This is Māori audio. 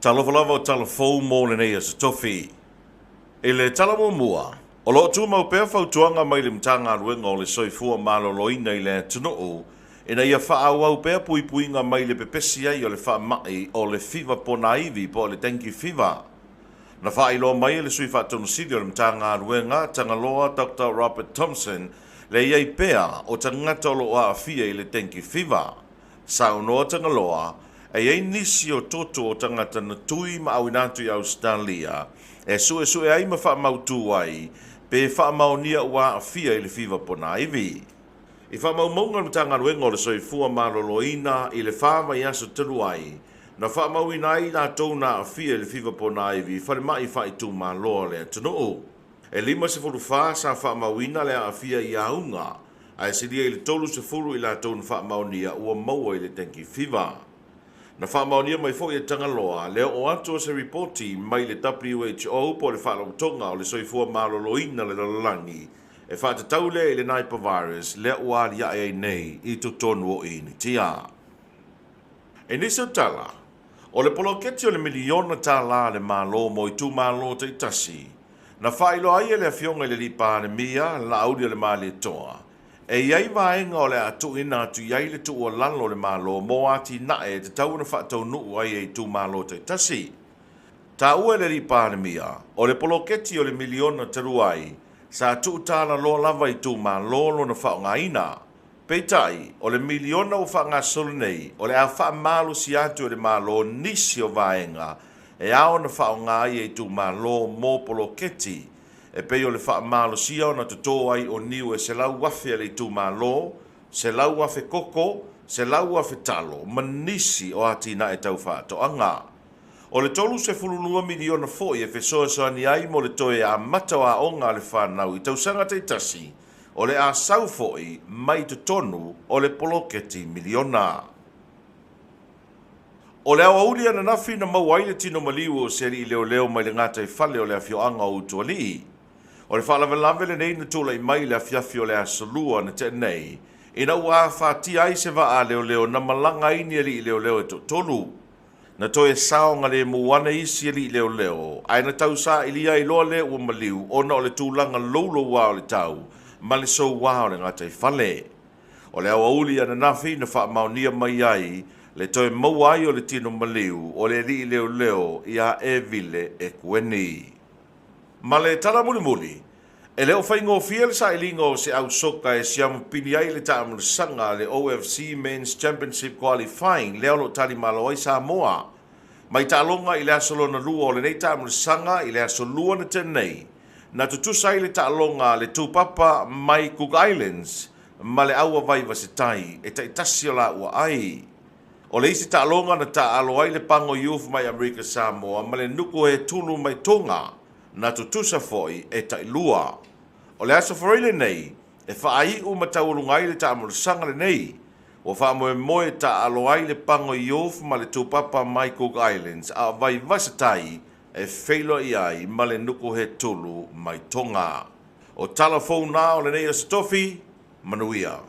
Talavalava o talafou mo le nei as tofi. E le talamo mua. O lo tu mau pea fautuanga mai le mtanga ruenga o le soifua maloloina i le tunuu. E na ia wha au pea pui puinga mai le pepesi ai o le wha mai o le fiva pona iwi po le tenki fiva. Na wha ilo mai le sui wha tonu sidi o le mtanga ruenga tangaloa Dr. Robert Thompson le iai pea o tangata o lo a afia i le tenki fiva. Sa unoa tangaloa e ei nisi o toto o tangata na tui ma au inatu i Australia, e sue ai ma wha mautu ai, pe wha maunia ua a fia i le fiva pona iwi. I wha maunga na tanga ruenga o le soifua maloloina i le wha mai aso telu ai, na wha mauina ai na tōna a fia i le fiva pona iwi, whare mai wha i tū maloa le atunuu. E lima se furu wha sa wha mauina le a fia i aunga, ai siria i le tolu se furu i la tōna wha maunia ua maua i le tenki fiva. Na whamaunia mai fo i tangaloa, leo o ato se reporti mai le WHO po le whalautonga o le soifua maloloina le lalalangi, e whatatau le i le Nipah virus, leo uari ai nei i to tonu o i ni tia. E niso Tala, o le poloketi o le miliona Tala le malo mo i tu malo te itasi, na whailo ai e le afionga i le lipa le mia, la audi le mali toa. E iai vaenga o le atu ina atu iai le tu o lalo le malo mo ati nae te tau na whaatau nuu ai e tu malo te tasi. Ta ua le ripa na mia, o le poloketi o le miliona taru ai, sa atu tala lo lava i tu malo lo na whaonga ina. Peitai, o le miliona o whaonga solunei, o le a wha malo si atu o le malo nisi o vaenga, e ao na whaonga ai e tu malo mo poloketi, e pei o le wha malo sia o na tuto ai o niu e se lau wafe ale tu malo, se lau wafe koko, se lau wafe talo, manisi o ati na e tau wha to anga. O le tolu se fulunua miliona foi e fesoa soa ni ai mo le toe a matawa onga le whanau i tau sanga te tasi, o le a sau foi mai te tonu o le poloketi miliona. O le awa uli ana nafi na mauaile tino maliu o seri i leo mai le ngata i fale o le afioanga o utualii. O le whalavelave le nei na tūla i mai le afiafi o le asolua na te nei, ina ua whātia ai se wa a leo na malanga ini ali i leo e tolu. Na toe saonga le muwana isi ali i leo, ai na tau sa ilia i loa le ua maliu, ona o le tūlanga lolo wa o le tau, ma le sou wa o le ngata i fale. O le awa uli ana nafi na wha maunia mai ai, le toe mau ai o le tino maliu, o le li i leo i a e vile e kueni. Ma le tala muli, e leo whaingo fia le sa ilingo se au soka e siamu pini ai le taamul sanga le OFC Men's Championship Qualifying leo lo tali malo ai Samoa. Mai talonga i le asolo na lua o le nei taamul sanga i le asolua na tenei. Na tutusa i le talonga le tupapa mai Cook Islands, ma le aua vai vasetai e taitasi o la ua ai. O le isi talonga na ta alo ai le pango youth mai Amerika Samoa, ma le nuku e tulu mai tonga. Na tutusa foi e tailua. O le aso foreile nei, e whaai u matauurungai le taamuru sanga le nei, o wha moe ta alo ai le pango i ofu ma le tupapa mai Cook Islands, a vai vasatai e whailo i ai ma le nuku he tulu mai tonga. O talafou na o le nei astofi, manuia.